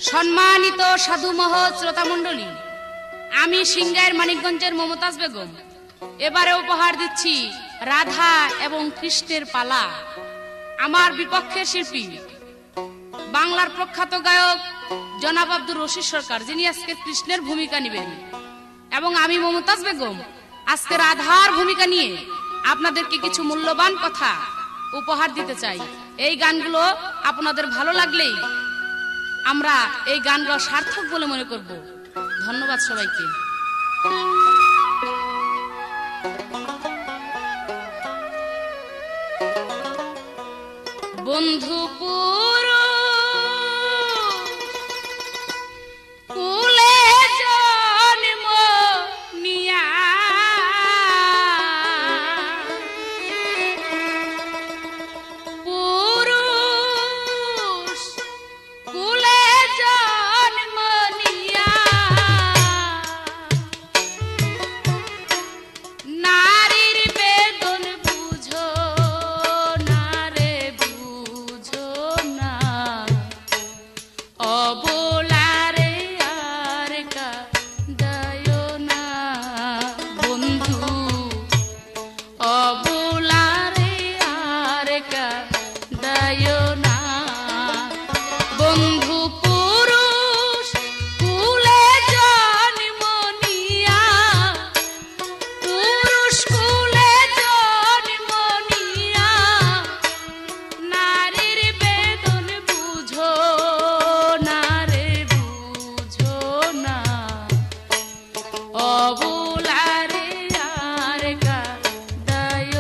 সম্মানিত সাধু মহৎ শ্রোতা মণ্ডলী, আমি সিংগাইর মানিকগঞ্জের মমতাজ বেগম এবারে উপহার দিচ্ছি রাধা এবং কৃষ্ণের পালা। আমার বিপক্ষের শিল্পী বাংলার প্রখ্যাত গায়ক জনাব আব্দুর রশিদ সরকার, যিনি আজকে কৃষ্ণের ভূমিকা নেবেন, এবং আমি মমতাজ বেগম আজকে রাধার ভূমিকা নিয়ে আপনাদেরকে কিছু মূল্যবান কথা উপহার দিতে চাই। এই গানগুলো আপনাদের ভালো লাগলেই আমরা এই গানগুলো সার্থক বলে মনে করব। ধন্যবাদ সবাইকে। বন্ধু কুলে জন্ম নিয়া পুরুষ কুলে জন্ম নিয়া নারীর বেদন বুঝো না রে, বুঝো না অবলারে আর কাঁদায় না বন্ধু, অবলারে আর কাঁদায় না বন্ধু। পুরুষ কুলে জন্ম নিয়া, পুরুষ কুলে জন্ম নিয়া নারীর বেদন বুঝো না রে, বুঝো না অবলারে আর কাঁদায়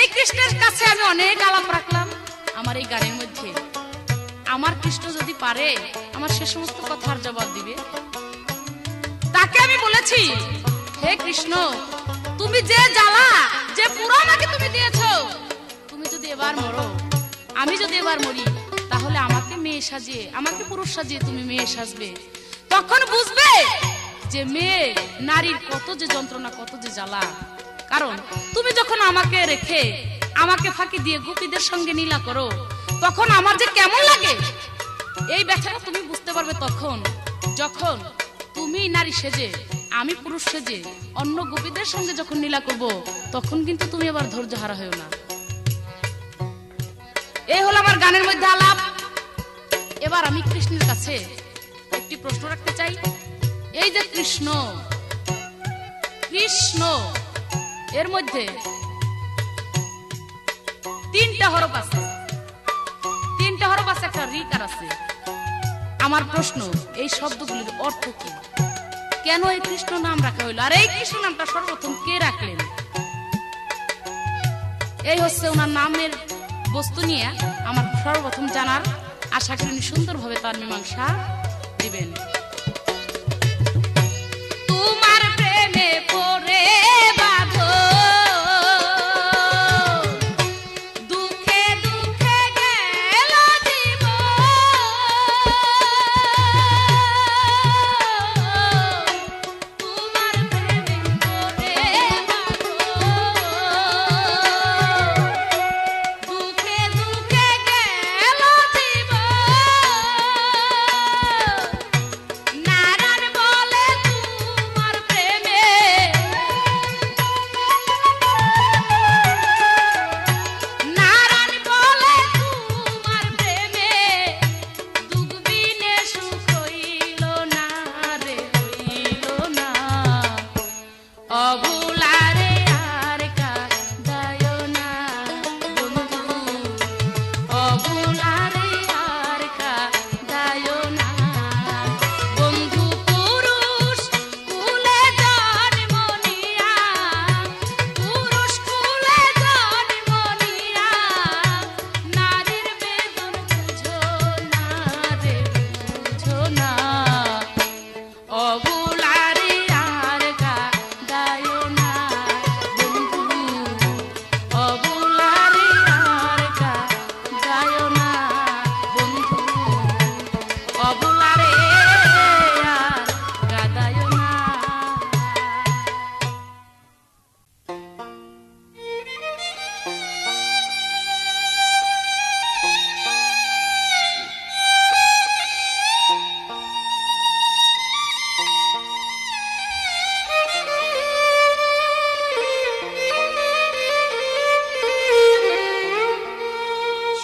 সেই কৃষ্ণের কাছে আমি অনেক আলাপ রাখলাম আমার এই গানের মধ্যে। আমার কৃষ্ণ যদি পারে আমার সে সমস্ত কথার জবাব দিবে। তাকে আমি বলেছি, হে কৃষ্ণ, তুমি যে জ্বালা, যে পুরো আমাকে তুমি দিয়েছো, তুমি যদি এবার মরো, আমি যদি এবার মরি, তাহলে আমাকে মেয়ে সাজিয়ে, আমাকে পুরুষ সাজিয়ে তুমি মেয়ে সাজবে। তখন বুঝবে যে মেয়ে নারীর কত যে যন্ত্রণা, কত যে জ্বালা। কারণ তুমি যখন আমাকে রেখে, আমাকে ফাঁকি দিয়ে গোপীদের সঙ্গে নীলা করো, তখন আমার যে কেমন লাগে, এই ব্যথাটা তুমি বুঝতে পারবে তখন, যখন তুমি নারী সেজে, আমি পুরুষ সেজে অন্য গোপীদের সঙ্গে যখন নীলা করব, তখন কিন্তু তুমি আবার ধৈর্য হারা হয়েও না। এই হলো আমার গানের মধ্যে আলাপ। এবার আমি কৃষ্ণের কাছে একটি প্রশ্ন রাখতে চাই। এই যে কৃষ্ণ, কৃষ্ণ এর মধ্যে 3টা হরফ আছে, 3টা হরফ আছে, একটা রিকার আছে। আমার প্রশ্ন, এই শব্দগুলির অর্থ কি? কেন এই কৃষ্ণ নাম রাখা হইল? আর এই কৃষ্ণ নামটা সর্বপ্রথম কে রাখলেন? এই হচ্ছে ওনার নামের বস্তু নিয়ে আমার সর্বপ্রথম জানার। আশা করি সুন্দরভাবে তার মীমাংসা দিবেন। তোমার প্রেমে পড়ে বাঁধো, দুঃখে দুঃখে গেল জীবন, তোমার প্রেমে পড়ে বাঁধো, দুঃখে দুঃখে গেল জীবন। নারায়ণ বলে তোমার প্রেমে, নারায়ণ বলে তোমার প্রেমে, দুঃখ বিনে সুখ হইল না রে, হইল না। অবুলারে আর কাঁদায় না বন্ধু, অবুলারে আর কাঁদায় না বন্ধু। পুরুষ কুলে জন্ম নিয়া, পুরুষ কুলে জন্ম নিয়া, নারীর বেদন বুঝো না রে, বুঝো না। অবুলারে আর কাঁদায় না বন্ধু, অবুলারে আর কাঁদায় না বন্ধু, অবুলারে আর কাঁদায় না।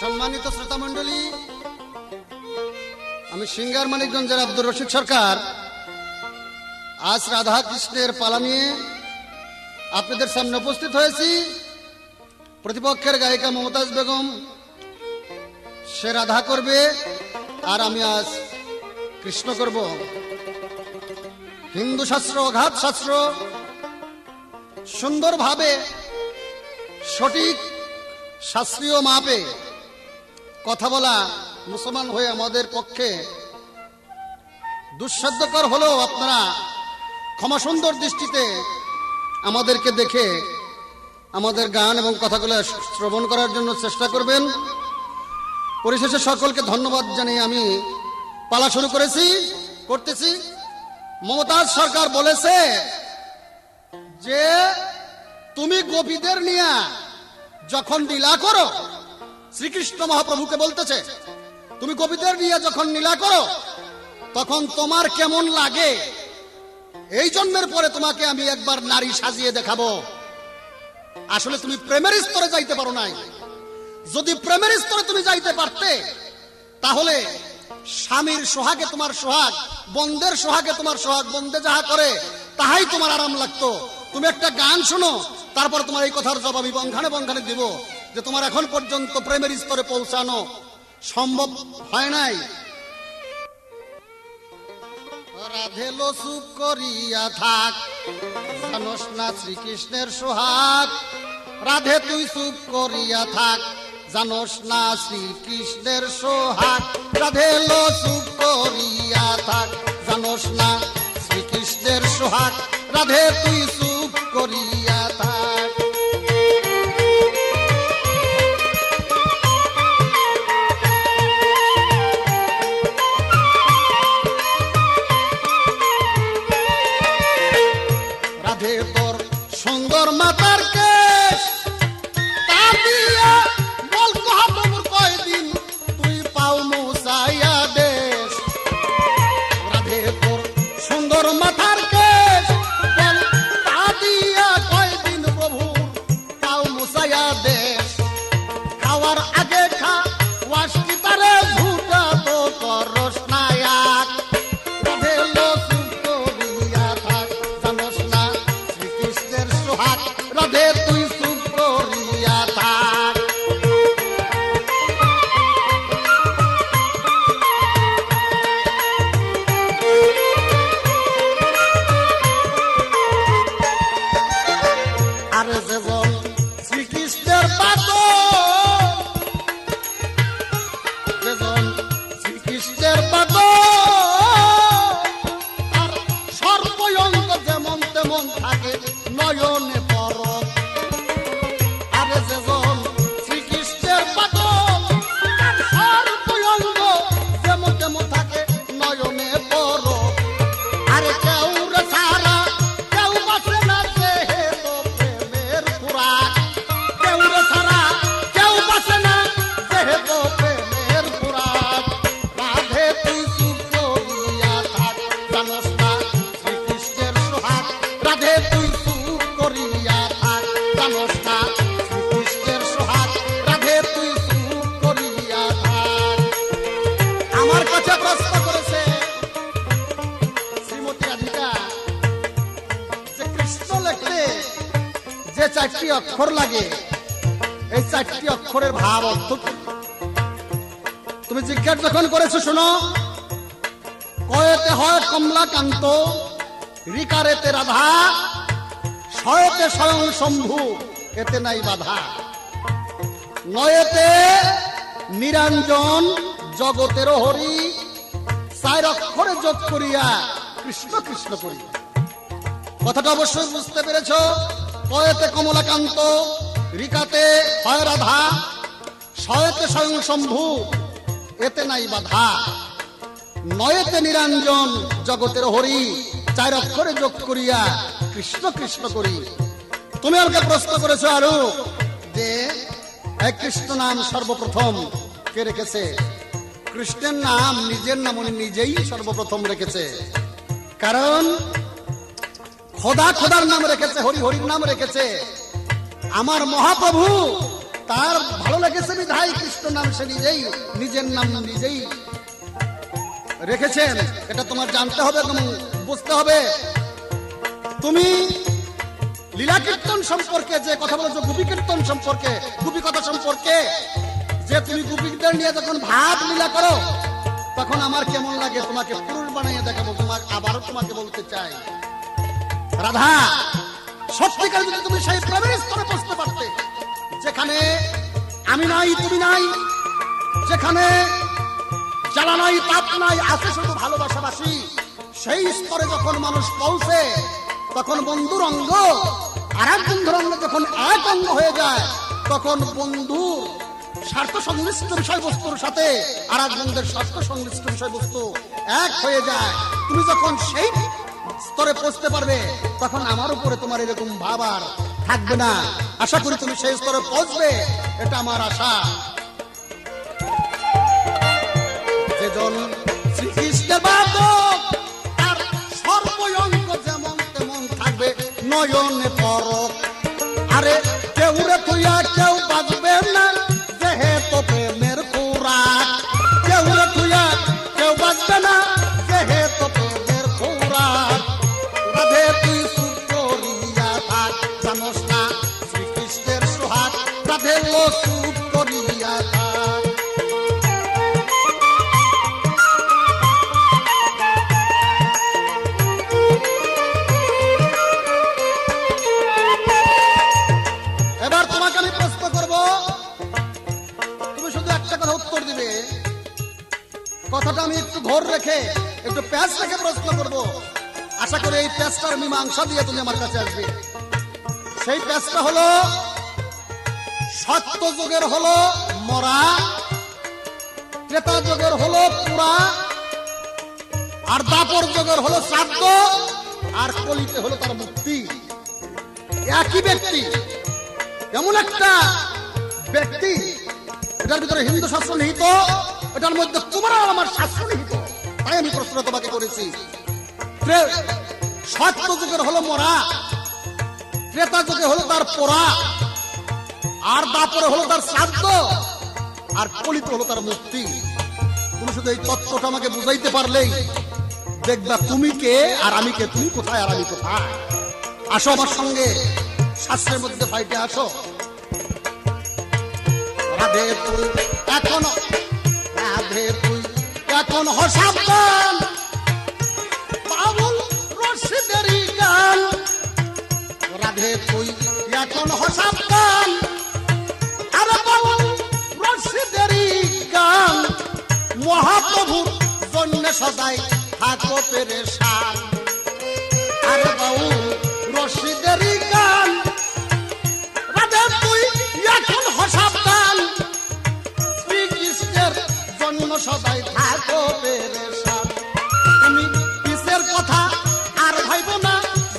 সম্মানিত শ্রোতা মণ্ডলী, আমি সিঙ্গার মানিকগঞ্জের আব্দুর রশিদ সরকার আজ রাধা কৃষ্ণের পালা নিয়ে আপনাদের সামনে উপস্থিত হয়েছি। প্রতিপক্ষের গায়িকা মমতাজ বেগম সে রাধা করবে, আর আমি আজ কৃষ্ণ করব। হিন্দু শাস্ত্র, অঘাত শাস্ত্র সুন্দরভাবে সঠিক শাস্ত্রীয় মাপে কথা বলা মুসলমান হয়ে আমাদের পক্ষে দুঃসাধ্যকর হলেও আপনারা ক্ষমা সুন্দর দৃষ্টিতে আমাদেরকে দেখে আমাদের গান এবং কথাগুলো শ্রবণ করার জন্য চেষ্টা করবেন। পরিশেষে সকলকে ধন্যবাদ জানিয়ে আমি পালা শুরু করতেছি। মমতাজ সরকার বলেছে যে তুমি গোপীদের নিয়ে যখন লীলা করো, শ্রীকৃষ্ণ মহাপ্রভুকে বলতেছে, তুমি গোপীদের নিয়ে যখন লীলা করো তখন তোমার কেমন লাগে, এই জন্মের পরে তোমাকে আমি একবার নারী সাজিয়ে দেখাবো। আসলে তুমি প্রেমের স্তরে যাইতে পারো নাই। যদি প্রেমের স্তরে তুমি যাইতে পারতে, তাহলে স্বামীর সোহাগে তোমার সোহাগ, বন্ধের সোহাগে তোমার সোহাগ, বন্ধে যাহা করে তাহাই তোমার আরাম লাগতো। তুমি একটা গান শোনো, তারপর তোমার এই কথার জবাব আমি বংখানে বংখানে দিব যে তোমার এখন পর্যন্ত প্রেমের স্তরে পৌঁছানো সম্ভব হয় নাই। রাধেলো চুপ করিয়া থাক, জানোস না শ্রীকৃষ্ণের সোহাগ, রাধে তুই চুপ করিয়া থাক, জানোস না শ্রীকৃষ্ণের সোহাগ। রাধে লো চুপ করিয়া থাক, জানোস না শ্রীকৃষ্ণের সোহাগ। রাধে তুই চুপ করিয়া থাক। রাধে তোর সুন্দর মাতার কেশ, তা দিয়া বল কহাতমুর কয়দিন তুই পাও মুসাইয়া দেশ। রাধে তোর সুন্দর মাথার কেশ, বল তা দিয়া কয়দিন প্রভু পাও মুসাইয়া দেশ। খাওয়ার আগে খা ওয়াসকি তারে ঝুটা তো করস নায়াক। রাধে লো চুপ করিয়া থাক, জানোস না শ্রীকৃষ্ণের সোহাগ। রাধে তুই চুপ করিয়া থাক। আরে যেমন শ্রীকৃষ্ণের পাগল, যেমন শ্রীকৃষ্ণের পাগল, আর সর্বঙ্গ যেমন তেমন থাকে নয়নে পরক। আরে যেমন শ্রীকৃষ্ণের পাগল, আর সর্বঙ্গ যেমন তেমন থাকে নয়নে পরক। আরে কেউ রে সারা কেউ বাসে না, যেহেতু প্রেমের খুরাক। কেউ রে সারা কেউ বাসে না, যেহেতু প্রেমের খুরাক। রাধে তুই চুপ করিয়া থাক, জানোস না শ্রীকৃষ্ণের সোহাগ। রাধে তুই চুপ করিয়া থাক, জানোস না শ্রীকৃষ্ণের সোহাগ। রাধে তুই চুপ করিয়া থাক। আমার কাছে প্রশ্ন করেছে শ্রীমতী রাধিকা, যে কৃষ্ণ লিখতে যে 4টি অক্ষর লাগে, এই 4টি অক্ষরের ভাব অর্থ কি? তুমি জিজ্ঞাসা যখন করেছো, শোনো। কয়েতে হয় কমলাকান্ত, রিকারেতে রাধা, শয়েতে স্বয়ং শম্ভু, এতে নাই বাধা। নয়েতে নিরঞ্জন, জগতের হরি, 4 অক্ষরে যোগ করিয়া কৃষ্ণ কৃষ্ণ করি। কথাটা অবশ্যই বুঝতে পেরেছ। কয়েতে কমলাকান্ত, রিকাতে হয় রাধা, শয়েতে স্বয়ং শম্ভু, এতে নাই বাধা। নয়েতে নিরঞ্জন, জগতের হরি, 4 অক্ষরে যোগ করিয়া কৃষ্ণ কৃষ্ণ করি। তুমি আমাকে প্রশ্ন করেছো আরো, যে এই কৃষ্ণ নাম সর্বপ্রথম কে রেখেছে? কৃষ্ণের নাম নিজের নাম উনি নিজেই সর্বপ্রথম রেখেছে। কারণ খোদা খোদার নাম রেখেছে, হরি হরির নাম রেখেছে। আমার মহাপ্রভু তার ভালো লেগেছে বিধায় কৃষ্ণ নাম সে নিজেই নিজের নাম নিজেই রেখেছেন। এটা তোমার জানতে হবে এবং বুঝতে হবে। তুমি লীলা কীর্তন সম্পর্কে যে কথা বলেছো, গোপী কীর্তন সম্পর্কে, গোপী কথা সম্পর্কে, যে তুমি গোপীদের নিয়ে যখন ভাব লীলা করো, তখন আমার কেমন লাগে, তোমাকে পুরুষ বানিয়ে দেখাবো। তোমাকে আবারও তোমাকে বলতে চাই, রাধা সত্যিকার যদি তুমি সেই প্রেমের স্তরে পৌঁছতে পারতে, যেখানে আমি নাই তুমি নাই, যেখানে জ্বালা নাই তাপ নাই, আছে শুধু ভালোবাসাবাসী, সেই স্তরে যখন মানুষ পৌঁছে, তখন বন্ধুর অঙ্গ আর এক বন্ধুর অঙ্গ যখন এক অঙ্গ হয়ে যায়, তখন বন্ধুর স্বার্থ সংশ্লিষ্ট বিষয়বস্তুর সাথে আর এক বন্ধুর স্বার্থ সংশ্লিষ্ট বিষয়বস্তু এক হয়ে যায়। তুমি যখন সেই স্তরে পৌঁছতে পারবে, তখন আমার উপরে তোমার এরকম ভাব আর থাকবে না। আশা করি তুমি সেই স্তরে পৌঁছবে, এটা আমার আশা। যেজন শ্রীকৃষ্ণের বাদক, তার সর্বঙ্গ যেমন তেমন থাকবে নয়নে পরক। আরে কেউ রে তুইয়া কেউ বাজবে না, যেহেতু প্রেমের খুরাক। কেউ রে তুইয়া কেউ বাজবে না, যেহেতু প্রেমের খুরাক। রাধে তুই চুপ করিয়া থাক, জানোস না শ্রীকৃষ্ণের সোহাগ। রাধে ও চুপ করিয়া থাক। কথাটা আমি একটু ঘোর রেখে একটু প্যাঁচ রেখে প্রশ্ন করব। আশা করি এই প্যাঁচটার মীমাংসা দিয়ে তুমি আমার কাছে আসবে। সেই প্যাঁচটা হলো সত্য যুগের হলো মরা, ত্রেতা যুগের হলো পুরা, আর দাপর যুগের হলো শ্রাদ্ধ, আর কলিতে হলো তার মুক্তি। একই ব্যক্তি, এমন একটা ব্যক্তি, এটার ভিতরে হিন্দু শাস্ত্র নিহিত, এটার মধ্যে তোমার আর আমার শাস্ত্র নিহিত। তাই আমি প্রশ্ন তোমাকে করেছি। সত্য যুগের হলো মরা, ত্রেতা যুগে হলো তার পোড়া, আর দাপরে হলো তার শ্রাদ্ধ, আর কলিতে হলো তার মুক্তি। তুমি শুধু এই তত্ত্বটা আমাকে বুঝাইতে পারলেই দেখবা তুমি কে আর আমি কে, তুমি কোথায় আর আমি কোথায়। আসো আমার সঙ্গে শাস্ত্রের মধ্যে ফাইটে আসো। রাধে তুই এখন, রাধে তুই এখন হসাবধান, বাবুল রশিদেরই গান। রাধে তুই এখন হসাবধান, আরে বাবুল রশিদেরই গান। মহাপ্রভুর জন্য সদাই থাকো পেরেশান, আরে বাবুল রশিদেরই গান। রাধে তুই এখন হসাবধান, শ্রীকৃষ্ণের জন্ম সদাই থাকো পেরেশান। তুমি পিসের কথা আর ভাইব না,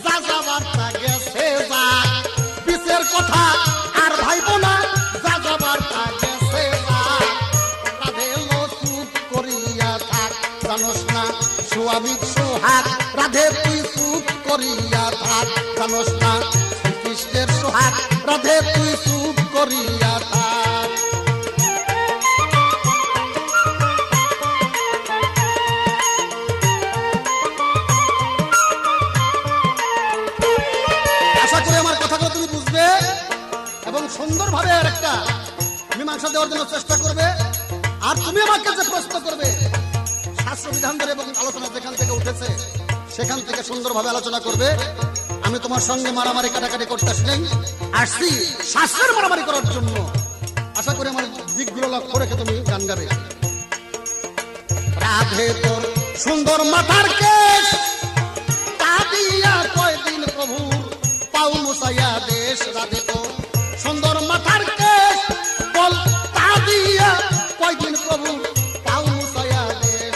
যা যাবার তা গেছে যা। পিসের কথা আর ভাইব না, যা যাবার তা গেছে যা। রাধে লো চুপ করিয়া থাক, জানোস না স্বামী সোহাগ। রাধে তুই চুপ করিয়া থাক, জানোস না শ্রীকৃষ্ণের সোহাগ। রাধে তুই চুপ করিয়া থাক। আশা করি আমার কথাগুলো তুমি বুঝবে এবং সুন্দরভাবে আর একটা মীমাংসা দেওয়ার জন্য চেষ্টা করবে। আর তুমি আমার কাছে প্রশ্ন করবে, শাস্ত্র বিধান ধরে এবং আলোচনা যেখান থেকে উঠেছে সেখান থেকে সুন্দরভাবে আলোচনা করবে। আমি তোমার সঙ্গে মারামারি কাটাকাটি করতে আসছি শাস্ত্রের মারামারি করার জন্য। আশা করি আমার দিকগুলো লক্ষ্য রেখে তুমি গান গাবে। রাধে তোর সুন্দর মাথার কেশ, তা দিয়া কয়দিন প্রভুর পাউ মুসাইয়া দেশ। রাধে তোর সুন্দর মাথার কেশ, বল তা দিয়া কয়দিন প্রভুর পাউ মুসাইয়া দেশ।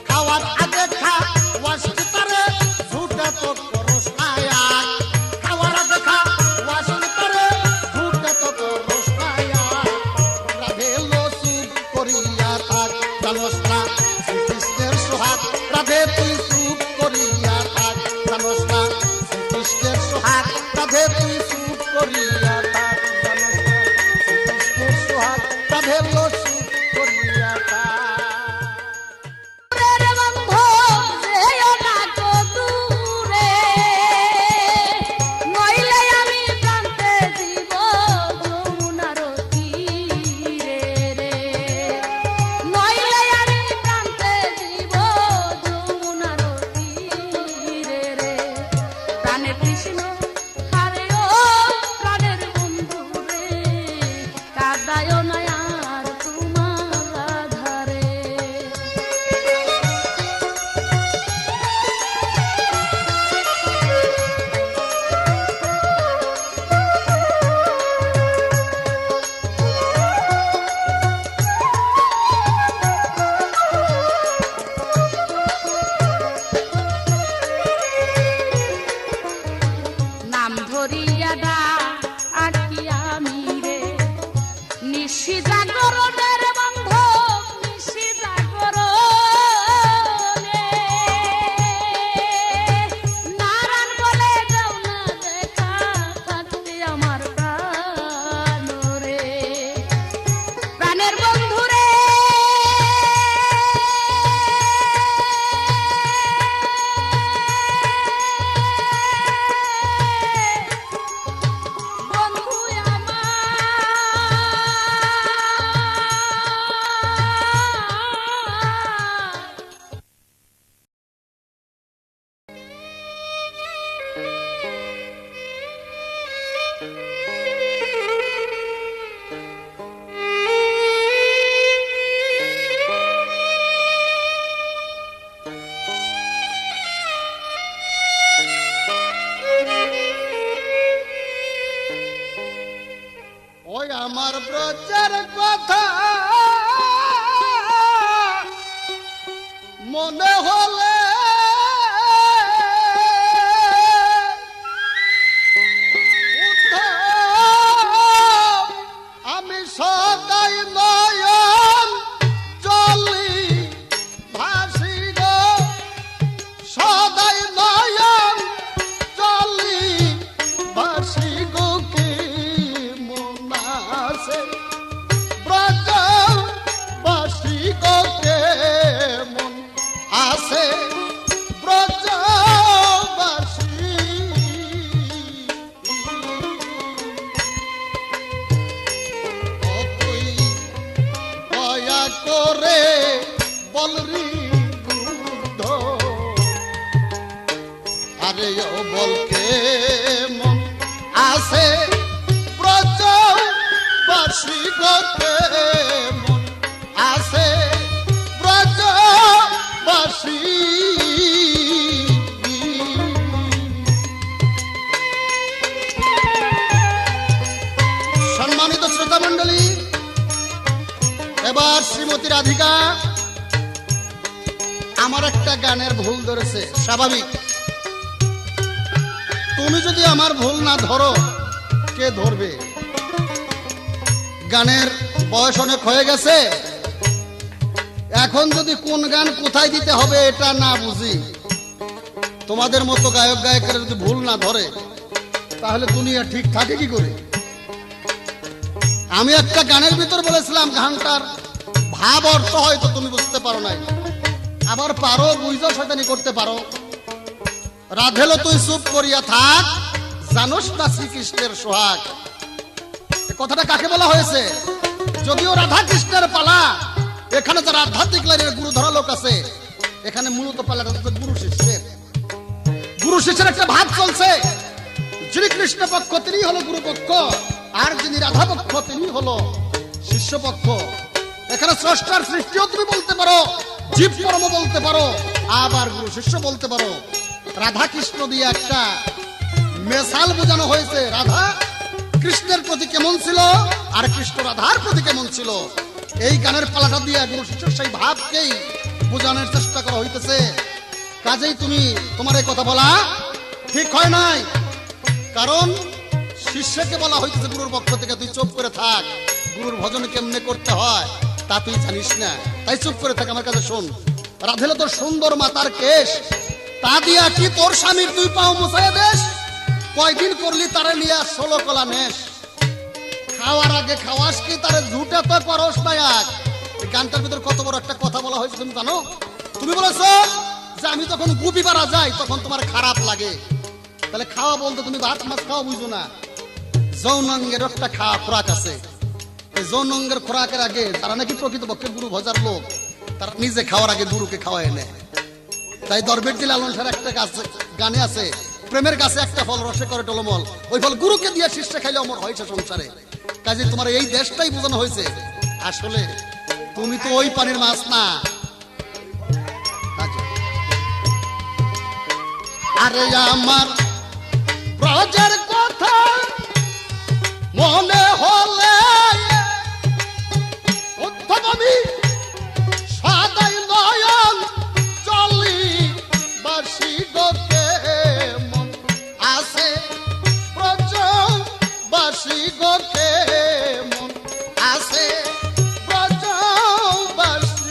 খাওয়ার আগে খা ওয়াস্তি তারে, ঝুটা তো করস নায়া। খাওয়ার আগে খা ওয়াস্তি তারে, ঝুটা তো করস নায়া। রাধে লো চুপ করিয়া থাক, জানোস না শ্রীকৃষ্ণের সোহাগ। রাধে তুই চুপ করিয়া থাক, জানোস না শ্রীকৃষ্ণের সোহাগ। রাধে তুই চুপ করিয়া থাক, জানোস না শ্রীকৃষ্ণের সোহাগ। রাধে লো চুপ করিয়া থাক। কৃষ্ণ হারে ও প্রাণের বন্ধু রে, কাদায় নয়ার তোমার ধারে। আমার ব্রজের কথা মনে হলে আমি সদাই নয়ন চলি ভাসি গো, সদাই নয়ন চলি ভাসি গো, কি মন আছে ব্রজ বাসি গো, কে মন আছে ব্রজ বাসি। দয়া করে বলরি বুদ্ধ, আরে ও বলকে মন আছে ব্রজ বাসি গো, কে মন আছে ব্রজ বাসি। সম্মানিত শ্রোতা মণ্ডলী, এবার শ্রীমতী রাধিকা আমার একটা গানের ভুল ধরেছে, স্বাভাবিক। তুমি যদি আমার ভুল না ধরো, কে ধরবে? গানের বয়স অনেক হয়ে গেছে, এখন যদি কোন গান কোথায় দিতে হবে এটা না বুঝি, তোমাদের মতো গায়ক গায়কেরা যদি ভুল না ধরে, তাহলে দুনিয়া ঠিক থাকে কি করে? আমি একটা গানের ভিতর বলেছিলাম, গানটার ভাব অর্থ হয়তো তুমি বুঝতে পারো নাই, আবার পারো, বুঝো, শয়তানি করতে পারো। রাধেলো তুই চুপ করিয়া থাক, জানোস না শ্রীকৃষ্ণের সোহাগ। কথাটা কাকে বলা হয়েছে? যদিও রাধা কৃষ্ণের পালা, এখানে যারা আধ্যাত্মিক লাইনের গুরু ধরা লোক আছে, এখানে মূলত পালাটা গুরু শিষ্যের, গুরু শিষ্যের একটা ভাব চলছে। যিনি কৃষ্ণ পক্ষ তিনি হলো গুরু পক্ষ, আর যিনি রাধা পক্ষ তিনি হলো শিষ্য পক্ষ। এখানে স্রষ্টার সৃষ্টিও তুমি বলতে পারো, জীব পরম বলতে পারো, আবার গুরু শিষ্য বলতে পারো। রাধা কৃষ্ণ দিয়ে একটা মেসাল বোঝানো হয়েছে, রাধা কৃষ্ণের প্রতি কেমন ছিল আর কৃষ্ণ রাধার প্রতি কেমন ছিল। এই গানের পালাটা দিয়ে গুরু শিষ্যের সেই ভাবকেই বোঝানোর চেষ্টা করা হইতেছে। কাজেই তুমি তোমার এই কথা বলা ঠিক হয় নাই, কারণ শিষ্যকে বলা হইতেছে গুরুর পক্ষ থেকে তুই চুপ করে থাক, গুরুর ভজন কেমনে করতে হয় তা তুই জানিস না, তাই চুপ করে থাক, আমার কাছে শোন। রাধেলো তোর সুন্দর মাতার কেশ, তা দিয়া কি তোর স্বামীর দুই পাও মুছাইয়া দেশ? কয়দিন করলি তারে নিয়া 16 কলা নেশ, খাওয়ার আগে খাওয়াস কি তারে ঝুটে তো করস না এক। এই গানটার ভিতর কত বড় একটা কথা বলা হয়েছে তুমি জানো? তুমি বলেছো যে আমি যখন গুপি পাড়া যাই তখন তোমার খারাপ লাগে, তাহলে খাওয়া বলতে তুমি ভাত মাছ খাওয়া বুঝো না। যৌনাঙ্গের একটা খাওয়া খোরাক আছে, এই যৌনাঙ্গের খোরাকের আগে তারা নাকি প্রকৃতপক্ষে গুরু ভজার লোক, তারা নিজে খাওয়ার আগে গুরুকে খাওয়ায় নেয়। তাই দরবেশজি লালন সাহের একটা গানে আছে, প্রেমের কাছে একটা ফল রসে করে টলমল, ওই ফল গুরুকে দিয়ে শিষ্যে খাইলে অমর হয়েছে সংসারে। কাজে তোমার এই দেশটাই বোঝানো হয়েছে, আসলে তুমি তো ওই পানির মাছ না। আরে আমার ব্রজের কথা মনে হলে উদ্ধবনী সদাই নয়ন চলি বাসি গো, কে মন আছে ব্রজ বাসি গো, কে মন আছে ব্রজ বাসি।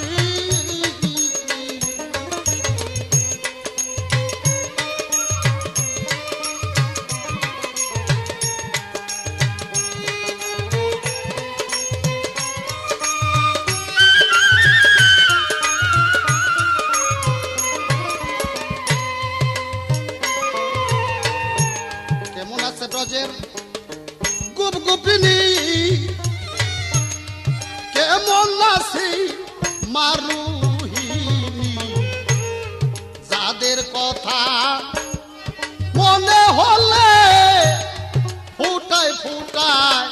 কেমন আছে ব্রজের গুপগুপিনী, কেমন আছে মারুহিনী, যাদের কথা মনে হলে ফুটায় ফুটায়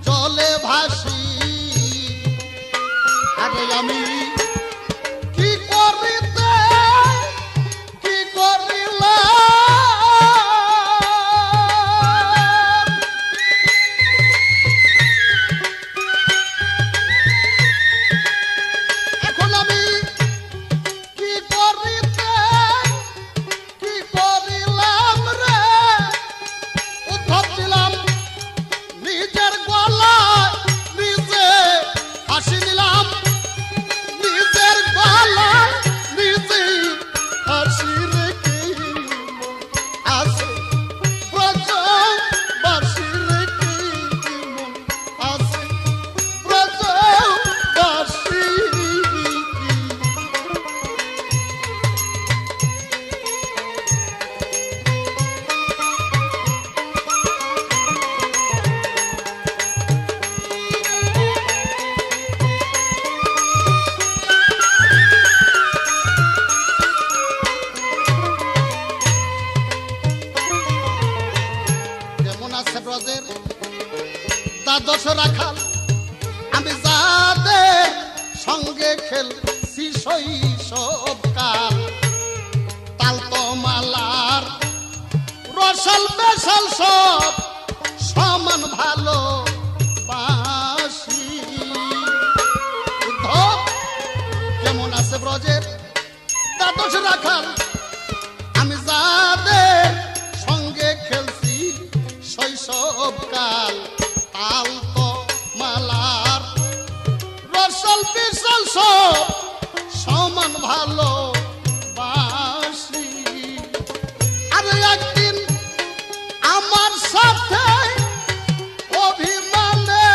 জলে ভাসি। আরে আমি কি করিতে কি করিলাম, সঙ্গে খেলছি শৈশবকাল, তালতমালার রসাল বেসাল সব সমান ভালো বাসি। উদ্ধব কেমন আছে ব্রজের দ্বাদশ রাখাল, আমি যাদের সঙ্গে খেলছি শৈশবকাল, তালতমালার রসাল বেসাল সব সমান ভালো বাসি। আরে একদিন আমার সাথে অভিমানে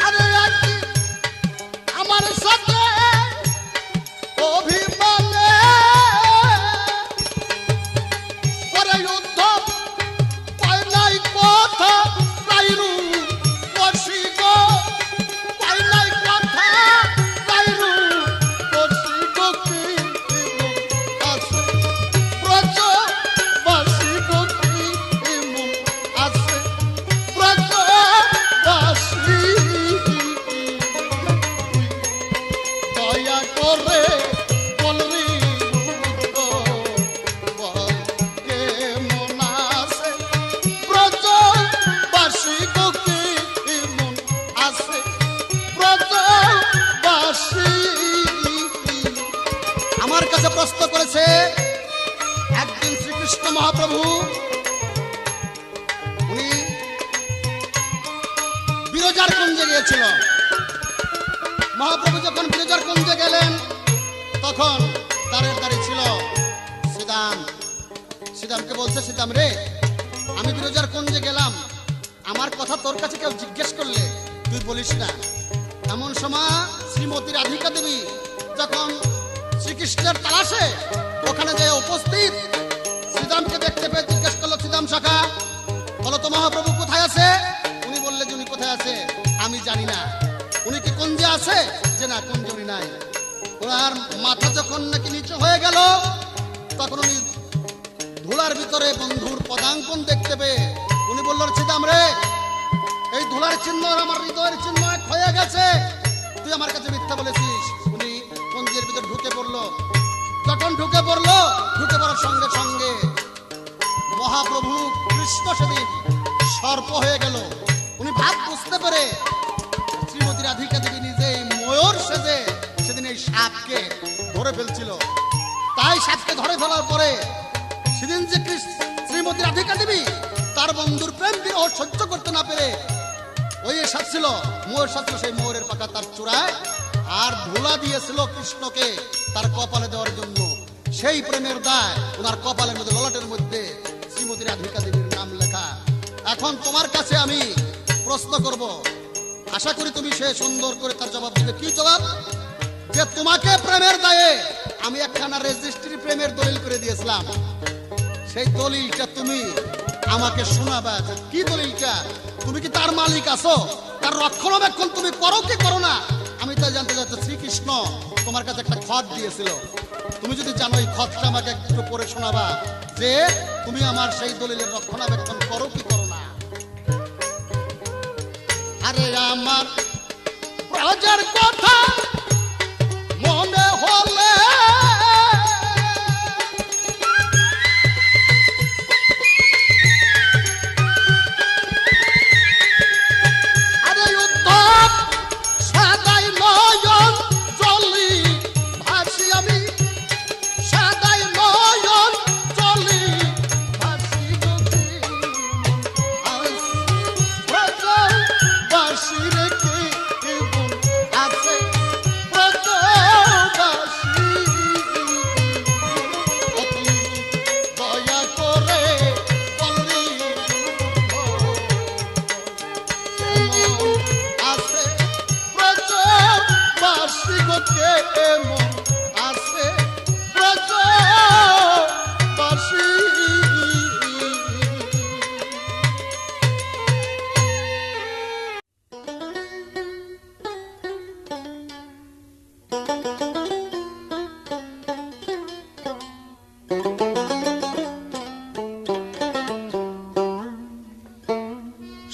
আরে একদিন আমার সাথে অভিমানে পরে উদ্ধব পায় নাই কথা রাইরু বসি গো, পায় নাই কথা রাইরু বসি গো, কি আছে ব্রজ বাসি গো, কি আছে ব্রজ বাসি। দয়া করে বলরি বল কেমন আছে ব্রজ বাসি গো, কেমন আছে ব্রজ বাসি। আমার কাছে প্রশ্ন করেছে একদিন শ্রীকৃষ্ণ মহাপ্রভু, উনি বিরজার কুঞ্জে গিয়েছিল। মহাপ্রভু যখন বিরজার কুঞ্জে গেলেন তখন দ্বারের দ্বারে ছিল শ্রীদাম। শ্রীদামকে বলছে, শ্রীদাম রে, আমি বিরজার কুঞ্জে গেলাম, আমার কথা তোর কাছে কেউ জিজ্ঞেস করলে তুই বলিস না। এমন সময় শ্রীমতী রাধিকা দেবী যখন শ্রীকৃষ্ণের তালাশে ওখানে যে উপস্থিত, শ্রীদামকে দেখতে পেয়ে জিজ্ঞেস করলো, শ্রীদাম সখা বলো তো মহাপ্রভু কোথায় আছে? উনি বললে যে উনি কোথায় আছে আমি জানি না। উনি কি কুঞ্জে আছে? যে না, কুঞ্জে উনি নাই। ওনার মাথা যখন নাকি নিচু হয়ে গেল তখন উনি ধুলার ভিতরে বন্ধুর পদাঙ্কন দেখতে পেয়ে উনি বললেন, শ্রীদাম রে, এই ধুলার চিহ্ন আমার হৃদয়ের চিহ্ন এক হয়ে গেছে, তুই আমার কাছে মিথ্যা বলেছিস। উনি মন্দিরের ভিতরে ঢুকে পড়লো। যখন ঢুকে পড়লো, ঢুকে পড়ার সঙ্গে সঙ্গে মহাপ্রভু কৃষ্ণ সেদিন সর্প হয়ে গেল। উনি ভাব বুঝতে পেরে শ্রীমতী রাধিকা দেবী নিজেই ময়ূর সেজে সেদিন এই সাপকে ধরে ফেলছিল। তাই সাপকে ধরে ফেলার পরে সেদিন যে শ্রীমতী রাধিকা দেবী তার বন্ধুর প্রেম বিরহ সহ্য করতে না পেরে ওই সাপ ছিল, ময়ূর সাপ ছিল, সেই ময়ূরের পাকা তার চূড়ায় আর ধুলা দিয়েছিল কৃষ্ণকে তার কপালে দেওয়ার জন্য। সেই প্রেমের দায় ওনার কপালের মধ্যে, ললাটের মধ্যে শ্রীমতী রাধিকা দেবীর নাম লেখা। এখন তোমার কাছে আমি প্রশ্ন করব, আশা করি তুমি সে সুন্দর করে তার জবাব দিবে। কি জবাব? যে তোমাকে প্রেমের দায়ে আমি একখানা রেজিস্ট্রি প্রেমের দলিল করে দিয়েছিলাম, সেই দলিলটা তুমি আমাকে শোনাবা। কি দলিলটা? তুমি কি তার মালিক আছো? তার রক্ষণাবেক্ষণ তুমি করো কি করো না? আমি তাই জানতে চাচ্ছি। শ্রীকৃষ্ণ তোমার কাছে একটা খত দিয়েছিল, তুমি যদি জানো এই খতটা আমাকে একটু পড়ে শোনাবা যে তুমি আমার সেই দলিলের রক্ষণাবেক্ষণ করো কি করো না। আরে আমার ব্রজের কথা মনে হলে আরে উদ্ধব সাদাই নয়ন জলি ভাসি, আমি সাদাই নয়ন জলি ভাসি ব্রজ বাসি রেখে আছে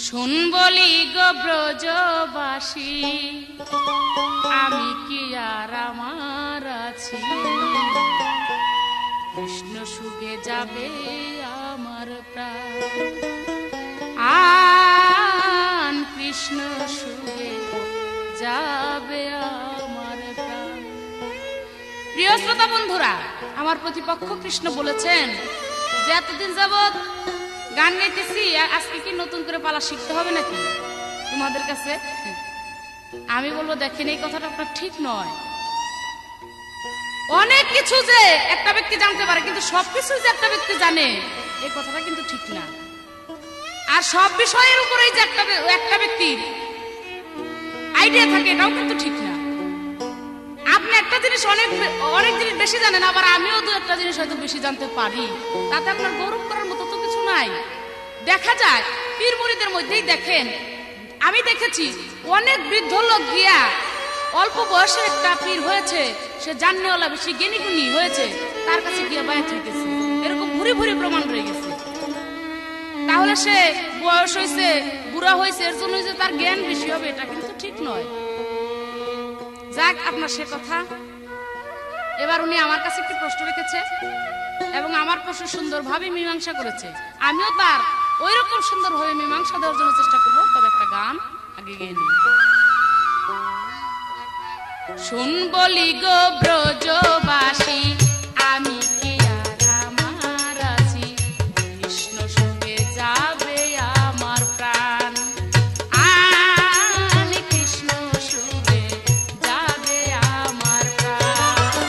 শুন বলি গো ব্রজবাসী, আমি কি আর আমার আছি, কৃষ্ণ সুগে যাবে আমার প্রাণ, কৃষ্ণ সুগে যাবে আমার প্রাণ। প্রিয় শ্রোতা বন্ধুরা, আমার প্রতিপক্ষ কৃষ্ণ বলেছেন যে এতদিন যাবৎ গান গাইতেছি, আজকে কি নতুন করে পালা শিখতে হবে নাকি তোমাদের কাছে? আমি বলবো দেখেন, এই কথাটা আপনার ঠিক নয়। অনেক কিছু যে একটা ব্যক্তি জানতে পারে, কিন্তু সবকিছু যে একটা ব্যক্তি জানে, এই কথাটা কিন্তু ঠিক না। আর সব বিষয়ের উপরেই যে একটা ব্যক্তির আইডিয়া থাকে, এটাও কিন্তু ঠিক না। আপনি একটা জিনিস অনেক জিনিস বেশি জানেন, আবার আমিও দু একটা জিনিস হয়তো বেশি জানতে পারি, তাতে আপনার গৌরব করার মতো তো কিছু নাই। দেখা যায় পীর মুরিদের মধ্যেই দেখেন, আমি দেখেছি অনেক বৃদ্ধ লোক গিয়া অল্প বয়সে একটা পীর হয়েছে, সে জাননেওয়ালা বেশি জ্ঞানীগুণী হয়েছে, তার কাছে গিয়া বায়াত হইতেছে। এরকম ভুরি ভুরি প্রমাণ রয়ে গেছে। তাহলে সে বয়স হয়েছে, বুড়া হয়েছে, এর জন্য যে তার জ্ঞান বেশি হবে, এটা কিন্তু ঠিক নয়। যাক, আপনার সে কথা। এবার উনি আমার কাছে একটি প্রশ্ন রেখেছে এবং আমার প্রশ্ন সুন্দরভাবে মীমাংসা করেছে। আমিও তার ওই রকম সুন্দরভাবে মীমাংসা দেওয়ার জন্য চেষ্টা করবো। তবে একটা গান আগে গেয়ে নিই। শুন বলি গো ব্রজবাসী, আমি কি আর আমার আছি, কৃষ্ণ সুগে যাবে আমার প্রাণ, কৃষ্ণ সুগে যাবে আমার প্রাণ।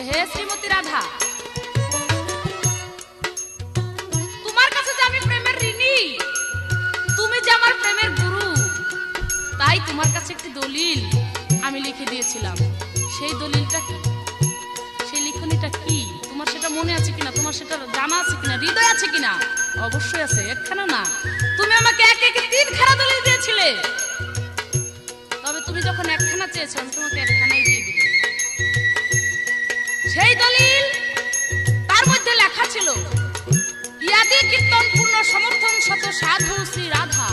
হে শ্রীমতী রাধা, তোমার কাছে যে আমি প্রেমের ঋণী, তুমি যে আমার প্রেমের গুরু, তাই তোমার কাছে একটি দলিল আমি লিখে দিয়েছিলাম। সেই দলিলটা কি, সেই লিখনিটা কি, তোমার সেটা মনে আছে কিনা, তোমার সেটা জানা আছে কিনা, হৃদয় আছে কিনা? অবশ্যই আছে, একখানা না, তুমি আমাকে এক একে 3খানা দলিল দিয়েছিলে। তবে তুমি যখন একখানা চেয়েছো, আমি তোমাকে একখানাই দিয়ে দিলাম। সেই দলিল, তার মধ্যে লেখা ছিল, ইয়াদি কীর্তন পূর্ণ সমর্থন শত সাধু শ্রী রাধা,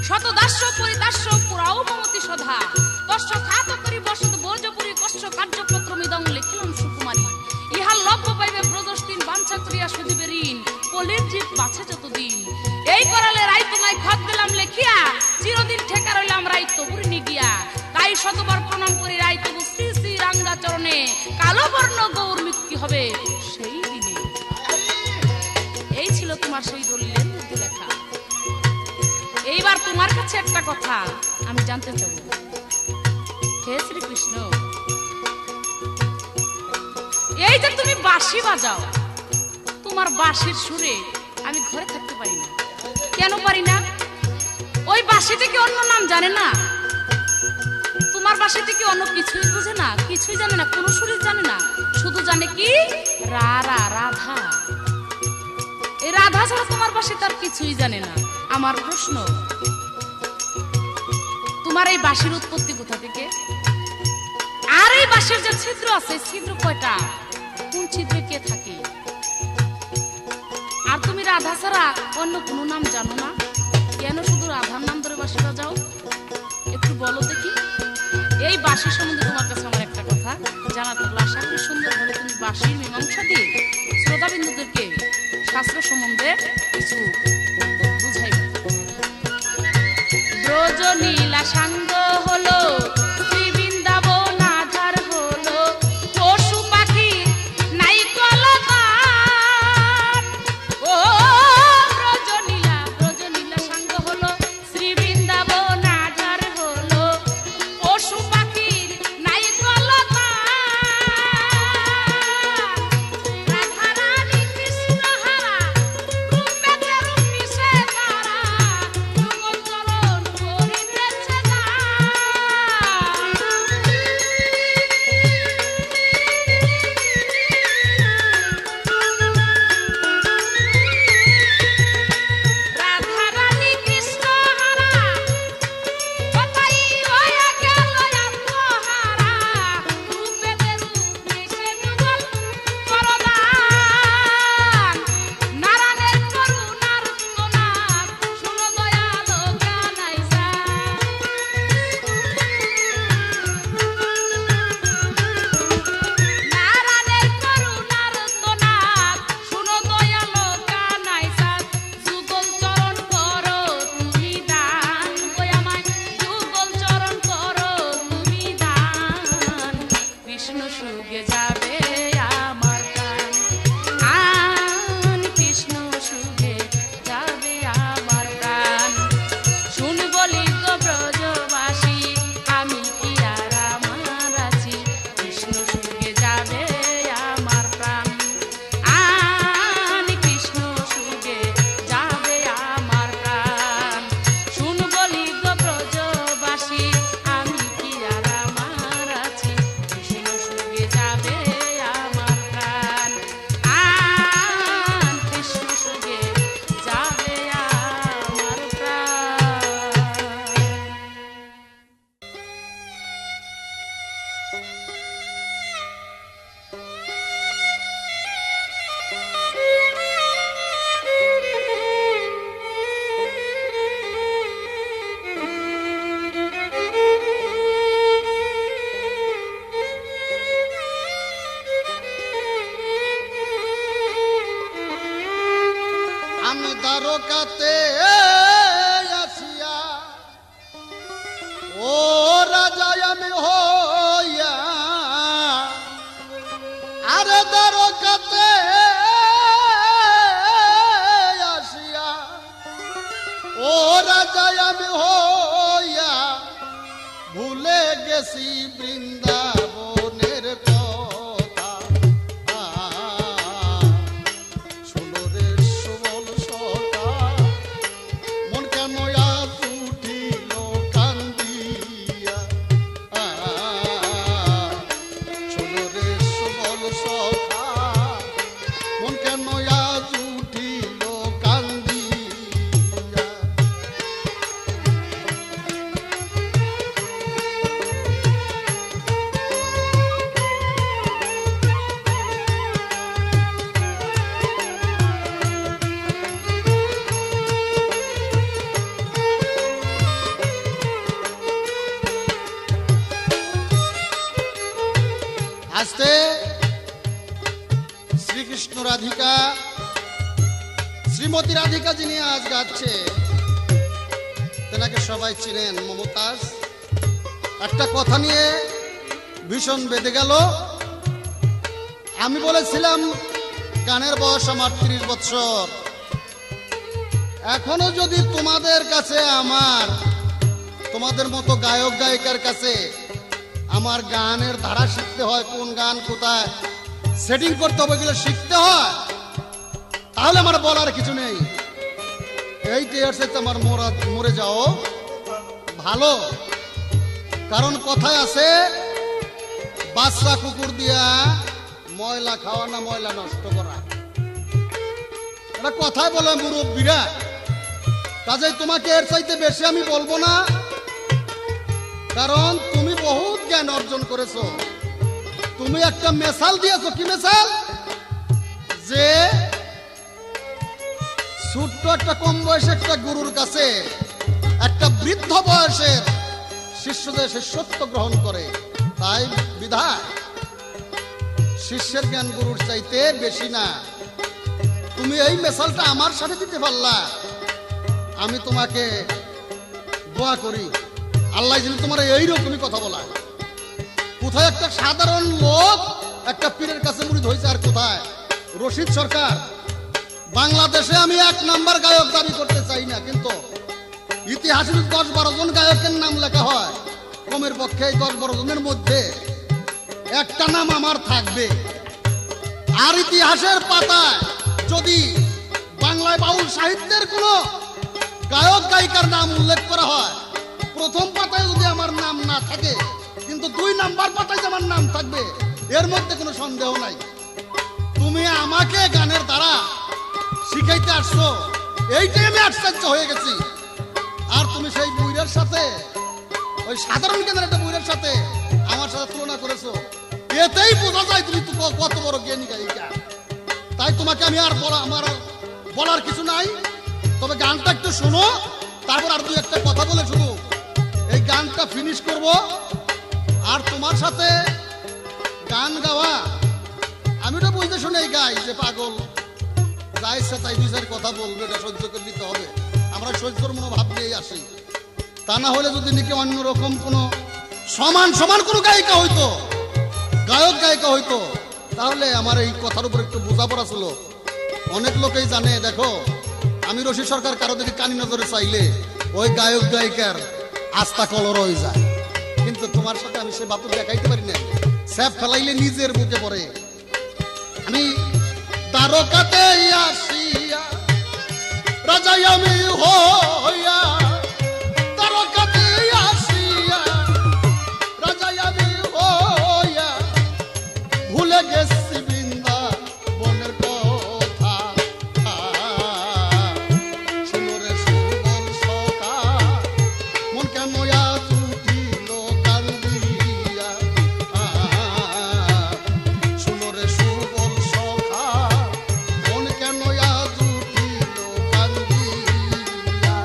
শত দাস্য পরিদাস্য পুরাও মমতি সধা, কষ্ট খাত করি বসত বর্জপুরী কষ্ট কার্যপত্র মিদং লিখিলাম সুকুমারী, ইহা লভ্য পাইবে ব্রজস্তিন বাঞ্ছা করিয়া সুদিবে ঋণ, কলির জীব বাছে যতদিন, এই করালে রাই তোমায় খত দিলাম লেখিয়া, চিরদিন ঠেকা রইলাম রাই তবুরি নিগিয়া, তাই শতবার প্রণাম করি রাই তবু শ্রী শ্রী রাঙ্গা চরণে, কালো বর্ণ গৌর মুক্তি হবে সেই দিনে। এই ছিল তোমার সেই দলিলের মধ্যে লেখা। এইবার তোমার কাছে একটা কথা আমি জানতে চাব, হে শ্রীকৃষ্ণ, এই যে তুমি বাঁশি বাজাও, তোমার বাঁশির সুরে আমি ঘরে থাকতে পারি না। কেন পারি না? ওই বাঁশিতে কি অন্য নাম জানে না? তোমার বাঁশিতে কি অন্য কিছুই বুঝে না? কিছুই জানে না, কোনো সুরে জানে না, শুধু জানে কি রা রা রাধা। এই রাধা ছাড়া তোমার বাঁশি তার কিছুই জানে না। আমার প্রশ্ন, তোমার এই বাঁশির উৎপত্তি কোথা থেকে? আর এই বাঁশির যে ছিদ্র আছে, ছিদ্র কয়টা? কোন ছিদ্রে কে থাকে? আর তুমি রাধা ছাড়া অন্য কোনো নাম জানো না, কেন শুধু রাধার নাম ধরে বাঁশি বাজাও? একটু বলো দেখি। এই বাঁশি সম্বন্ধে তোমার কাছে আমার একটা কথা জানা থাকলো, আশা করি সুন্দরভাবে তুমি বাঁশির মীমাংসা দিয়ে শ্রোতাবিন্দুদেরকে শাস্ত্র সম্বন্ধে কিছু বুঝাইবে। ব্রজ নীলা সাঙ্গ হলো, শ্রী বৃন্দাবন আধার হলো, পশু পাখি নাই কলকার। ও ব্রজ নীলা সাঙ্গ হলো, শ্রী বৃন্দাবন আধার হলো, পশু পাখির নাই কলকার। রাধা রানী কৃষ্ণ হারা, রূপে রূপ মিশে তারা, যুগল চরণ করিতেছে রাধা রানী কৃষ্ণ হারা, কোথায় হইয়া গেল আত্মহারা, রূপে রূপ মিশে যুগল চরণান। নারায়ণের করুণার তোনার, শুনো দয়ালো কানাইসা। নারায়ণের করুণার তোনার, শুনো দয়ালো কানাইসা। যুগল চরণ করো তুমি দান, দয়াময় যুগল চরণ করো তুমি দান। কৃষ্ণ সুগে যাবে আমার প্রাণ, আন কৃষ্ণ সুগে যাবে আমার প্রাণ। শুন বলি গো ব্রজবাসী, আমি কি আর আমার আছি, কৃষ্ণ সুগে যাবে আমার প্রাণ, আন কৃষ্ণ সুগে যাবে আমার প্রাণ। শুন বলি গো ব্রজবাসী, আমি কি আর আমার আছি, কৃষ্ণ সুগে যাবে আমার প্রাণ, আন কৃষ্ণ সুগে যাবে আমার প্রাণ। আমি দ্বারকাতে আসিয়া, ও রাজা আমি হইয়া, আরে দ্বারকাতে আসিয়া, ও রাজা আমি হইয়া, ভুলে গেছি বৃন্দাবনের কথা। আজকে শ্রীকৃষ্ণ রাধিকা, শ্রীমতী রাধিকা যিনি আজ গাচ্ছে, তেনাকে সবাই চিনেন, মমতাজ। একটা কথা নিয়ে ভীষণ বেঁধে গেল। আমি বলেছিলাম গানের বয়স আমার 30 বছর। এখনো যদি তোমাদের কাছে তোমাদের মতো গায়ক গায়িকার কাছে আমার গানের ধারা শিখতে হয়, কোন গান কোথায় সেটিং করতে হবে এগুলো শিখতে হয়, তাহলে আমার বলার কিছু নেই। এই টিয়ার্সে আমার মরে যাও ভালো। কারণ কথায় আছে, বাচ্চা কুকুর দিয়া ময়লা খাওয়া না ময়লা নষ্ট করা, এটা কথায় বলে মুরব্বীরা। কাজেই তোমাকে এর চাইতে বেশি আমি বলবো না, কারণ তুমি বহুত জ্ঞান অর্জন করেছো। তুমি একটা মেসাল দিয়েছো। কি মেসাল? যে ছোট্ট একটা কম বয়সে একটা গুরুর কাছে একটা বৃদ্ধ বয়সের শিষ্যদের শিষ্যত্ব গ্রহণ করে, তাই বিধায় শিষ্যের জ্ঞান গুরুর চাইতে বেশি না। তুমি এই মেসালটা আমার সাথে দিতে পারলা, আমি তোমাকে দোয়া করি আল্লাহ যেন তোমার এইরকমই কথা বলা। কোথায় একটা সাধারণ লোক একটা পীরের কাছে মুরিদ হয়েছে, আর কোথায় রশিদ সরকার। বাংলাদেশে আমি 1 নাম্বার গায়ক দাবি করতে চাই না, কিন্তু ইতিহাসে 10-12 জন গায়কের নাম লেখা হয়, কমের পক্ষে 10-12 জনের মধ্যে একটা নাম আমার থাকবে। আর ইতিহাসের পাতায় যদি বাংলায় বাউল সাহিত্যের কোন গায়ক গায়িকার নাম উল্লেখ করা হয়, প্রথম পাতায় যদি আমার নাম না থাকে, কিন্তু 2 নাম্বার পাতায় আমার নাম থাকবে, এর মধ্যে কোনো সন্দেহ নাই। তুমি আমাকে গানের দ্বারা শিখাইতে আসছো, এইটাই আমি আশ্চর্য হয়ে গেছি। আর তুমি সেই বইয়ের সাথে, ওই সাধারণ জ্ঞানের একটা বইয়ের সাথে আমার সাথে তুলনা করেছো, এতেই বোঝা যায় তুমি কত বড় জ্ঞানী গায়িকা। তাই তোমাকে আমি আর আমার বলার কিছু নাই। তবে গানটা একটু শোনো, তারপর আর 2-1টা কথা বলে শুধু এই গানটা ফিনিশ করব। আর তোমার সাথে গান গাওয়া, আমি তো বুঝতে শুনেই গাই যে পাগল যা ইচ্ছা তাই 2-4 কথা বলবে, এটা সহ্য করে নিতে হবে। আমরা সহ্যর মনোভাব নিয়েই আসি। তা না হলে যদি নাকি অন্যরকম কোনো সমান কোনো গায়িকা হইতো, গায়ক গায়িকা হইতো, তাহলে আমার এই কথার উপর একটু বোঝাপড়া ছিল। অনেক লোকেই জানে, দেখো আমি রশিদ সরকার কারো দিকে কানি নজরে চাইলে ওই গায়ক গায়িকার আস্থা কলর হয়ে যায়, কিন্তু তোমার সাথে আমি সে বাপুর দেখাইতে পারি না। স্যাপ ফেলাইলে নিজের বুকে পড়ে। আমি দ্বারকাতে আসিয়া রাজাই আমি হইয়া, দ্বারকাতে আসিয়া রাজাই আমি হইয়া, ভুলে গেছি বৃন্দাবনের কথা। শুনো রে সুবল সখা, মন কেন আজ উঠিল কান্দিয়া। শুনো রে সুবল সখা, মন কেন আজ উঠিল কান্দিয়া।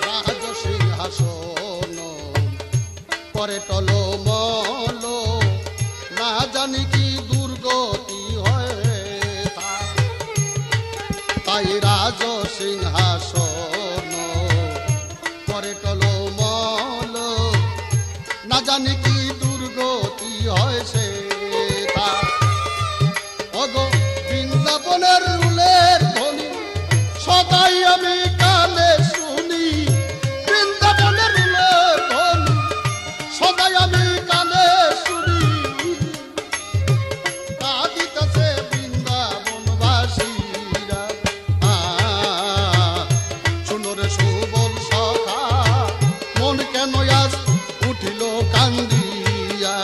রাজসিংহাসন করে টলমল, না জানি কি দুর্গতি হয় তাই রাজসিংহাসন করে টলমল, না জানি কি দুর্গতি হয় সে। ওগো বৃন্দাবনের রুলের ধ্বনি সদাই আমি কানে শুনি, বৃন্দাবনের রুলের ধ্বনি সদাই আমি কানে শুনি। কাঁদিতেছে বৃন্দাবনবাসীরা, শুনো রে সুবল সখা, মন কেন আজ উঠিল কান্দিয়া।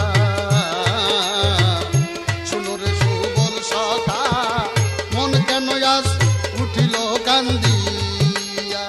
শুনো রে সুবল সখা, মন কেন আজ উঠিল কান্দিয়া।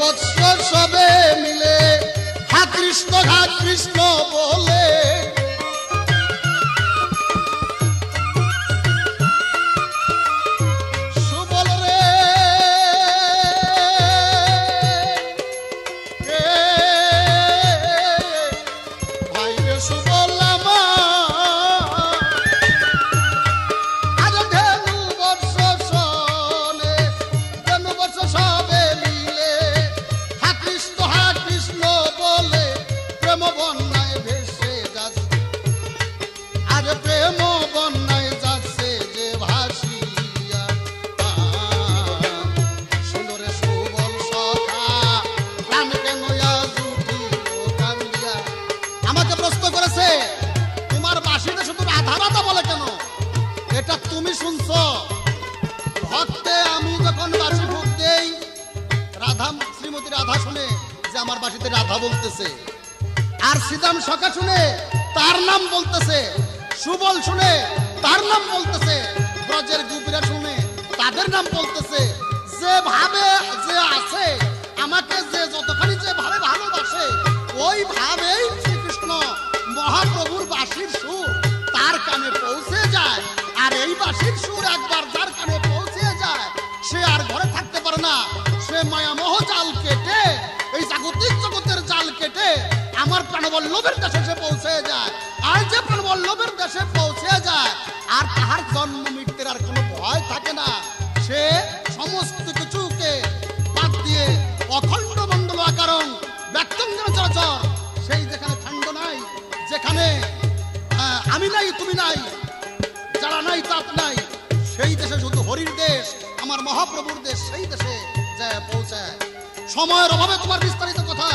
বৎসর সবে মিলে হা কৃষ্ণ বলে সুবল রে ভাই রে সুবল আমার আজ ধেনু বর্ষ সনে ধেনু বর্ষ সবে মিলে হা কৃষ্ণ বলে প্রেম বন্যায় ভেসে যাচ্ছে আজ প্রেম বন্যায় যাচ্ছে যে ভাসিয়া সুন্দরে সুবল সখা প্রাণ কেন আজ উঠিল কান্দিয়া। আমাকে প্রশ্ন করেছে তোমার বাঁশিতে শুধু রাধা রাধা বলে কেন? এটা তুমি শুনছো? ভক্তে আমি যখন বাঁশি ফুঁক দেই রাধা শ্রীমতী রাধা শুনে যে আমার বাঁশিতে রাধা বলতেছে, আর শ্রীদাম সখা শুনে তার নাম বলতেছে, সুবল শুনে তার নাম বলতেছে, ব্রজের গোপীরা শুনে তাদের নাম বলতেছে। যে ভাবে যে আছে আমাকে যে যতখানি যে ভাবে ভালোবাসে ওই ভাবেই শ্রীকৃষ্ণ মহাপ্রভুর বাঁশির সুর তার কানে পৌঁছে যায়। আর এই বাঁশির সুর একবার যার কানে পৌঁছে যায় সে আর ঘরে থাকতে পারে না। সে মায়ামোহ জাল কেটে এই জাগতিক জগতের জাল কেটে আমার প্রাণবল্লভের দেশে সে পৌঁছে যায়। আর যে প্রাণবল্লভের দেশে পৌঁছে যায় আর তাহার জন্ম মৃত্যুর আর কোনো ভয় থাকে না। সে সমস্ত কিছুকে বাদ দিয়ে অখণ্ড মণ্ডল আকারণ ব্যক্তং চরাচর সেই যেখানে খণ্ড নাই, যেখানে আমি নাই তুমি নাই, যারা নাই তাপ নাই, সেই দেশে শুধু হরির দেশ আমার মহাপ্রভুর দেশ, সেই দেশে যায় পৌঁছায়। সময়ের অভাবে তোমার বিস্তারিত কথা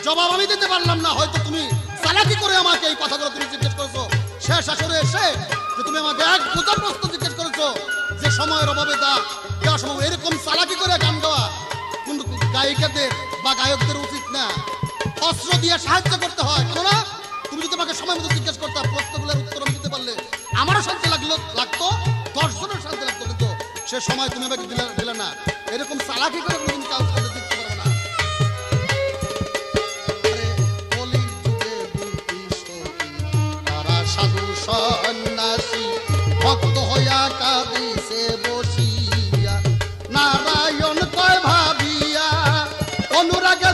জবাব আমি দিতে পারলাম না। হয়তো তুমি চালাকি করে আমাকে এই কথাগুলো তুমি জিজ্ঞেস করেছো শেষ আসরে এসে, যে তুমি আমাকে এক বোঝার প্রশ্ন জিজ্ঞেস করেছো যে সময়ের অভাবে দেওয়ার সময় এরকম চালাকি করে গান গাওয়া কিন্তু গায়িকাদের বা গায়কদের উচিত না। অস্ত্র দিয়ে সাহায্য করতে হয়। কেননা তুমি যদি আমাকে সময় মতো জিজ্ঞেস করতে প্রশ্নগুলোর উত্তর আমি দিতে পারলে আমারও শান্তি লাগতো, 10 জনের শান্তি লাগতো, কিন্তু সে সময় তুমি আমাকে দিলে না। এরকম চালাকি করে তুমি কাউকে দিতে পারবে না। সাধু সন্ন্যাসী ভক্ত হইয়া কাঁদিছে বসিয়া নারায়ণ কয় ভাবিয়া অনুরাগে